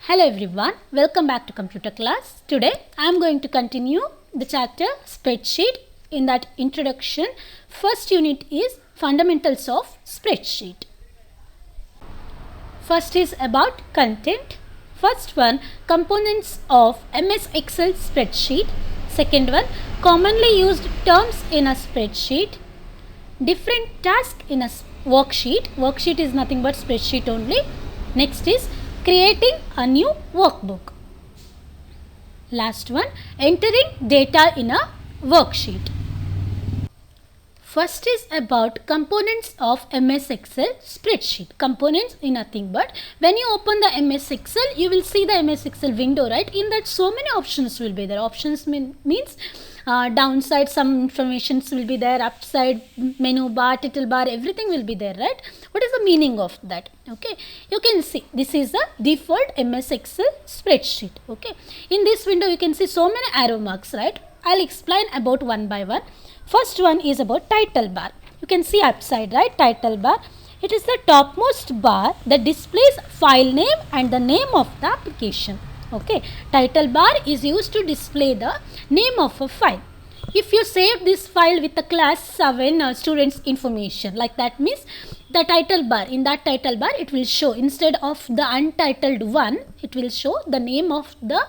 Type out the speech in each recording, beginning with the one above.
Hello everyone, welcome back to computer class. Today I am going to continue the chapter spreadsheet. In that introduction, first unit is fundamentals of spreadsheet. First is about content. First one, components of MS Excel spreadsheet. Second one, commonly used terms in a spreadsheet. Different tasks in a worksheet. Worksheet is nothing but spreadsheet only. Next is creating a new workbook. Last one, entering data in a worksheet. First is about components of MS Excel spreadsheet. Components is nothing but when you open the MS Excel, you will see the MS Excel window, right? In that so many options will be there. Options means downside some informations will be there, upside menu bar, title bar, everything will be there, right? What is the meaning of that? Okay, you can see this is the default MS Excel spreadsheet. Okay, in this window you can see so many arrow marks, right? I'll explain about one by one. First one is about title bar. You can see upside, right? Title bar. It is the topmost bar that displays file name and the name of the application. Okay, title bar is used to display the name of a file. If you save this file with the class 7 students information, like that means the title bar, in that title bar it will show, instead of the untitled one, it will show the name of the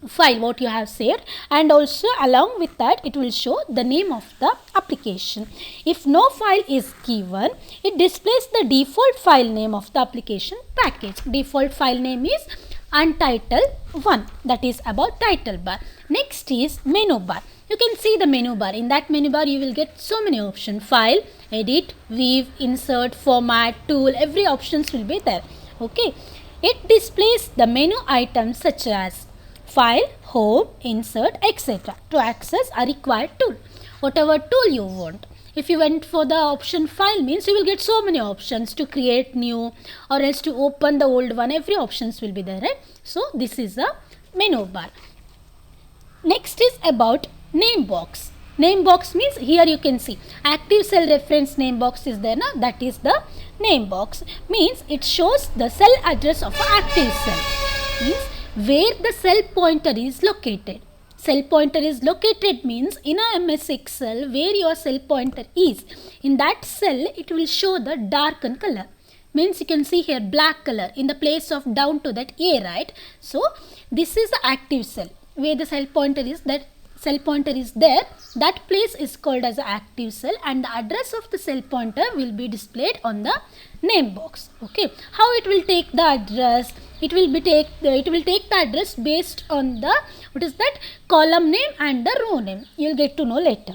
file what you have saved, and also along with that it will show the name of the application. If no file is given, it displays the default file name of the application package. Default file name is untitled one, that is about title bar. Next is menu bar. You can see the menu bar. In that menu bar you will get so many options: file, edit, view, insert, format, tool, every options will be there. Okay, it displays the menu items such as file, home, insert, etc. to access a required tool, whatever tool you want. If you went for the option file, means you will get so many options to create new or else to open the old one. Every options will be there, right? So this is a menu bar. Next is about name box. Name box means here you can see active cell reference name box is there, na? That is the name box. Means it shows the cell address of an active cell. Means where the cell pointer is located. Cell pointer is located means in a MS Excel where your cell pointer is, in that cell it will show the darkened color. Means you can see here black color in the place of down to that A, right? So this is the active cell where the cell pointer is, that cell pointer is there, that place is called as the active cell, and the address of the cell pointer will be displayed on the name box. Okay, how it will take the address? It will take the address based on the column name and the row name. You will get to know later.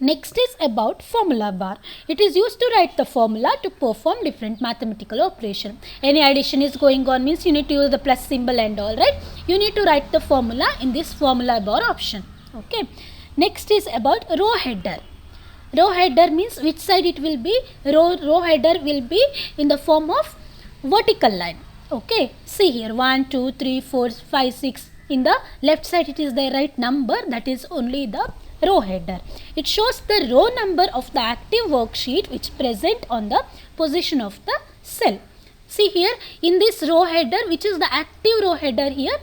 Next is about formula bar. It is used to write the formula to perform different mathematical operation. Any addition is going on means you need to use the plus symbol and all, right? You need to write the formula in this formula bar option. Okay. Next is about row header. Row header means which side it will be. Row header will be in the form of vertical line. Okay, see here 1, 2, 3, 4, 5, 6. In the left side it is the right number, that is only the row header. It shows the row number of the active worksheet which present on the position of the cell. See here in this row header, which is the active row header here,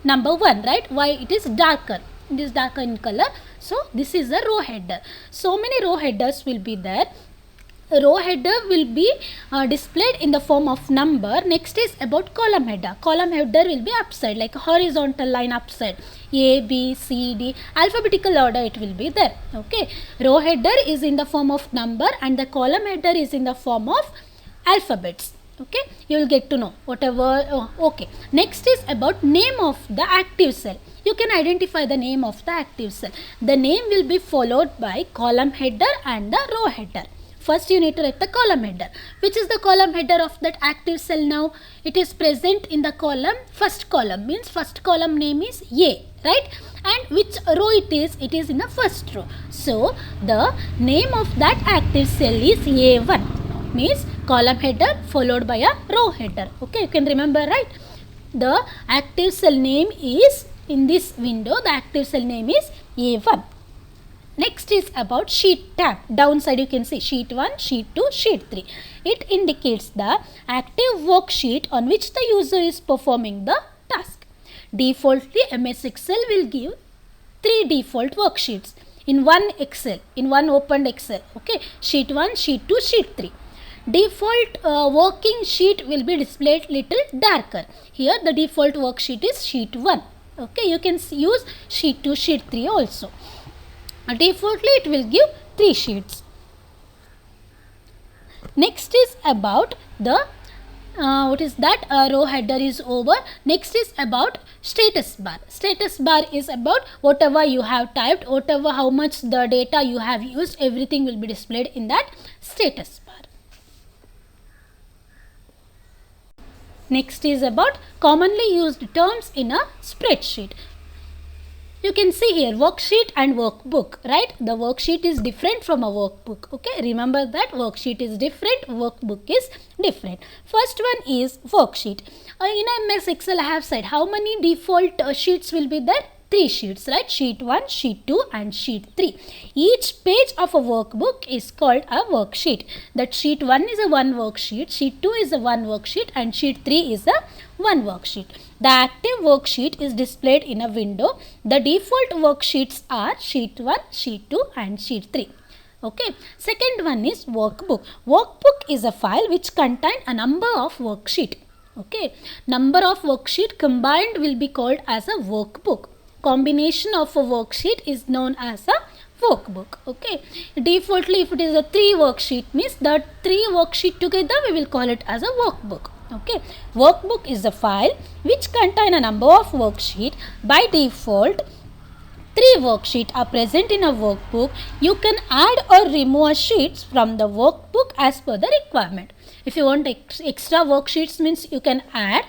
number 1, right? Why it is darker? It is darker in color. So this is the row header. So many row headers will be there. Row header will be displayed in the form of number. Next is about column header. Column header will be upside, like a horizontal line upside. A, B, C, D, alphabetical order it will be there. Okay. Row header is in the form of number and the column header is in the form of alphabets. Okay. You will get to know whatever. Okay. Next is about name of the active cell. You can identify the name of the active cell. The name will be followed by column header and the row header. First you need to write the column header. Which is the column header of that active cell now? It is present in the column, first column, means first column name is A, right? And which row it is? It is in the first row. So the name of that active cell is A1, means column header followed by a row header. Okay, you can remember, right? The active cell name is, in this window, the active cell name is A1. Next is about sheet tab. Downside you can see sheet 1, sheet 2, sheet 3. It indicates the active worksheet on which the user is performing the task. Defaultly MS Excel will give 3 default worksheets in one Excel, in one opened Excel. Okay, sheet 1, sheet 2, sheet 3. Default working sheet will be displayed little darker. Here the default worksheet is sheet 1. Okay, you can use sheet 2, sheet 3 also. Defaultly it will give 3 sheets. Next is about the what is that, row header is over. Next is about status bar. Status bar is about whatever you have typed, whatever how much the data you have used, everything will be displayed in that status bar. Next is about commonly used terms in a spreadsheet. You can see here worksheet and workbook, right? The worksheet is different from a workbook. Okay, remember that worksheet is different, workbook is different. First one is worksheet. In MS Excel I have said how many default sheets will be there? 3 sheets, right? Sheet 1, sheet 2 and sheet 3. Each page of a workbook is called a worksheet. That sheet 1 is a one worksheet, sheet 2 is a one worksheet and sheet 3 is a one worksheet. The active worksheet is displayed in a window. The default worksheets are sheet 1, sheet 2 and sheet 3. Okay. Second one is workbook. Workbook is a file which contains a number of worksheet. Okay. Number of worksheet combined will be called as a workbook. Combination of a worksheet is known as a workbook. Okay. Defaultly if it is a 3 worksheet means the 3 worksheet together we will call it as a workbook. Okay. Workbook is a file which contain a number of worksheet. By default 3 worksheets are present in a workbook. You can add or remove sheets from the workbook as per the requirement. If you want extra worksheets means you can add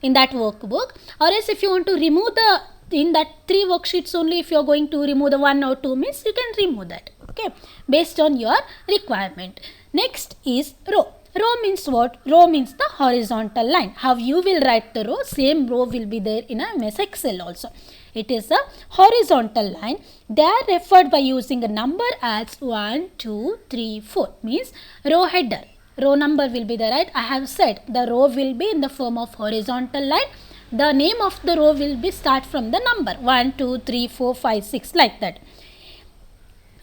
in that workbook, or else if you want to remove the in that 3 worksheets only, if you are going to remove the 1 or 2 means you can remove that. Okay, based on your requirement. Next is row. Row means what? Row means the horizontal line. How you will write the row, same row will be there in a MS Excel also. It is a horizontal line. They are referred by using a number as 1, 2, 3, 4. Means row header. Row number will be there, right? I have said the row will be in the form of horizontal line. The name of the row will be start from the number 1, 2, 3, 4, 5, 6 like that.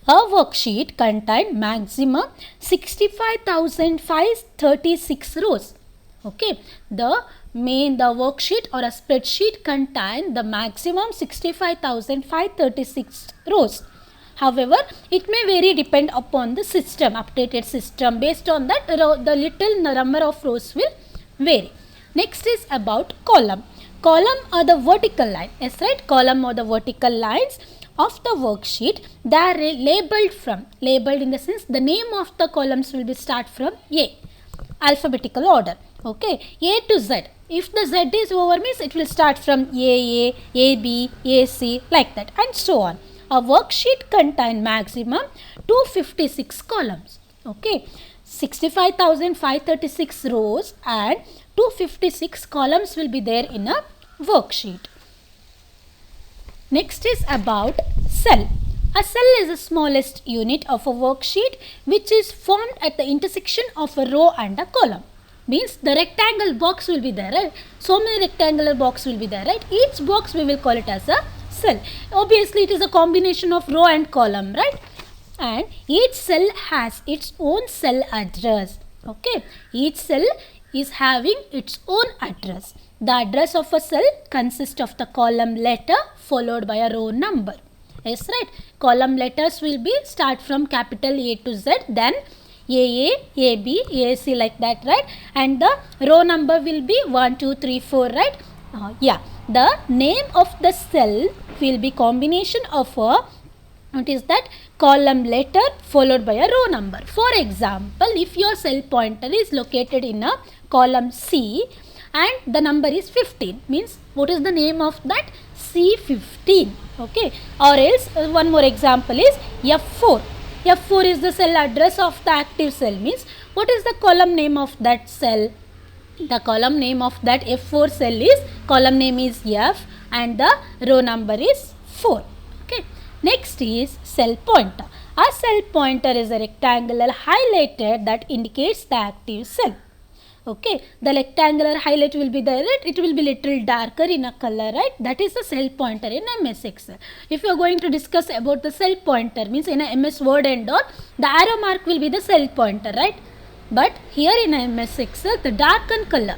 A worksheet contains maximum 65,536 rows. Okay, the worksheet or a spreadsheet contains the maximum 65,536 rows. However, it may vary depend upon the system, updated system. Based on that, the little number of rows will vary. Next is about column. Column or the vertical line. Yes, right? Column or the vertical lines of the worksheet. They are labeled in the sense the name of the columns will be start from A. Alphabetical order. Okay. A to Z. If the Z is over means it will start from AA, AB, AC like that and so on. A worksheet contains maximum 256 columns. Okay. 65,536 rows and 256 columns will be there in a worksheet. Next is about cell. A cell is the smallest unit of a worksheet which is formed at the intersection of a row and a column. Means the rectangle box will be there, right? So many rectangular box will be there, right? Each box we will call it as a cell. Obviously it is a combination of row and column, right? And each cell has its own cell address. Okay, each cell is having its own address. The address of a cell consists of the column letter followed by a row number. Yes, right? Column letters will be start from capital A to Z, then AA, AB, AC like that, right? And the row number will be 1, 2, 3, 4, right? Yeah. The name of the cell will be combination of a column letter followed by a row number. For example, if your cell pointer is located in a column C and the number is 15, means what is the name of that? C15. Okay. Or else one more example is F4. F4 is the cell address of the active cell, means what is the column name of that cell? The column name of that F4 cell is, column name is F and the row number is 4. Okay. Next is cell pointer. A cell pointer is a rectangular highlighted that indicates the active cell. Okay, the rectangular highlight will be there, right? It will be little darker in a color, right? That is the cell pointer in MS Excel. If you are going to discuss about the cell pointer, means in a MS Word and all, the arrow mark will be the cell pointer, right? But here in a MS Excel, the darkened color,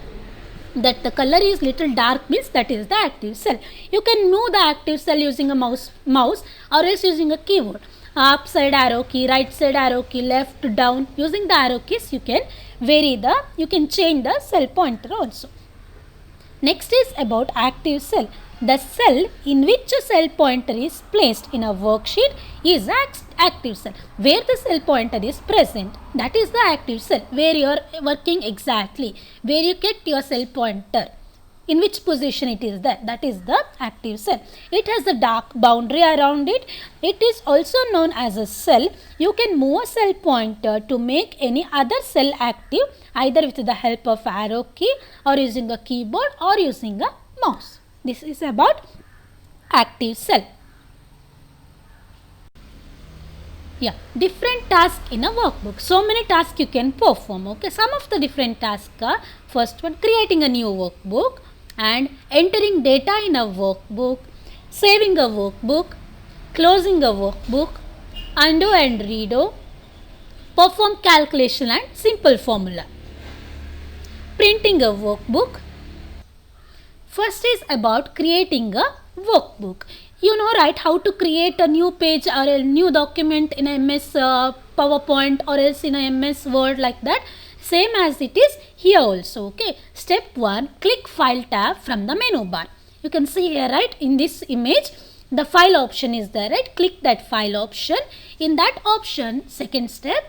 that the color is little dark, means that is the active cell. You can move the active cell using a mouse or else using a keyboard. Up side arrow key, right side arrow key, left, down. Using the arrow keys, you can you can change the cell pointer also. Next is about active cell. The cell in which a cell pointer is placed in a worksheet is active cell. Where the cell pointer is present, that is the active cell, where you are working exactly, where you get your cell pointer, in which position it is there, that is the active cell. It has a dark boundary around it. It is also known as a cell. You can move a cell pointer to make any other cell active, either with the help of arrow key or using a keyboard or using a mouse. This is about active cell. Yeah, different tasks in a workbook. So many tasks you can perform. Okay, some of the different tasks are, first one, creating a new workbook and entering data in a workbook, saving a workbook, closing a workbook, undo and redo, perform calculation and simple formula, printing a workbook. First is about creating a workbook. You know, right, how to create a new page or a new document in a MS PowerPoint or else in a MS Word, like that. Same as it is here also. Okay. Step 1, click File tab from the menu bar. You can see here, right, in this image, the file option is there, right? Click that file option. In that option, second step,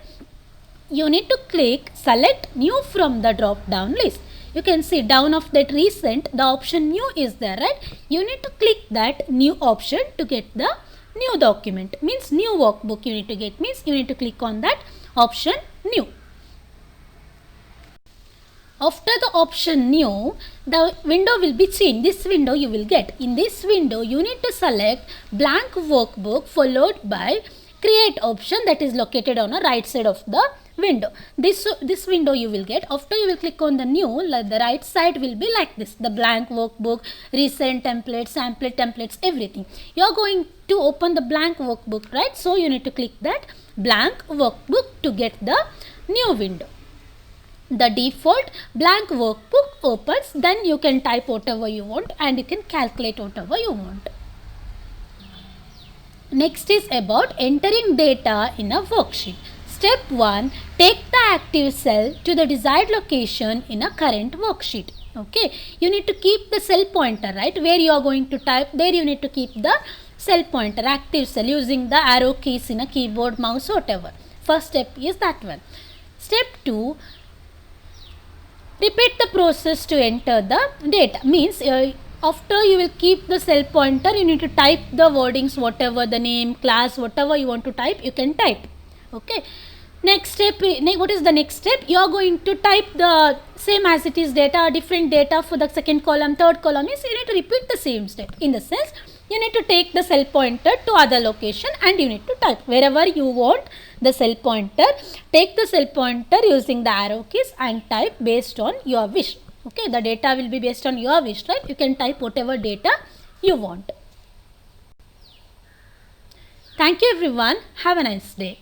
you need to click select new from the drop down list. You can see down of that recent, the option new is there, right? You need to click that new option to get the new document, means new workbook you need to get, means you need to click on that option new. After the option new, the window will be changed. This window you will get. In this window, you need to select blank workbook followed by create option, that is located on the right side of the window. This window you will get. After you will click on the new, the right side will be like this. The blank workbook, recent templates, sample templates, everything. You are going to open the blank workbook, right? So you need to click that blank workbook to get the new window. The default blank workbook opens, then you can type whatever you want and you can calculate whatever you want. Next is about entering data in a worksheet. Step 1, take the active cell to the desired location in a current worksheet. Okay, you need to keep the cell pointer, right, where you are going to type, there you need to keep the cell pointer, active cell, using the arrow keys in a keyboard, mouse, whatever. First step is that one. Step 2, repeat the process to enter the data, means after you will keep the cell pointer, you need to type the wordings, whatever the name, class, whatever you want to type, you can type. Okay. Next step, what is the next step? You are going to type the same as it is data, different data for the second column, third column, means you need to repeat the same step. In the sense, you need to take the cell pointer to other location and you need to type wherever you want the cell pointer. Take the cell pointer using the arrow keys and type based on your wish. Okay, the data will be based on your wish, right? You can type whatever data you want. Thank you everyone. Have a nice day.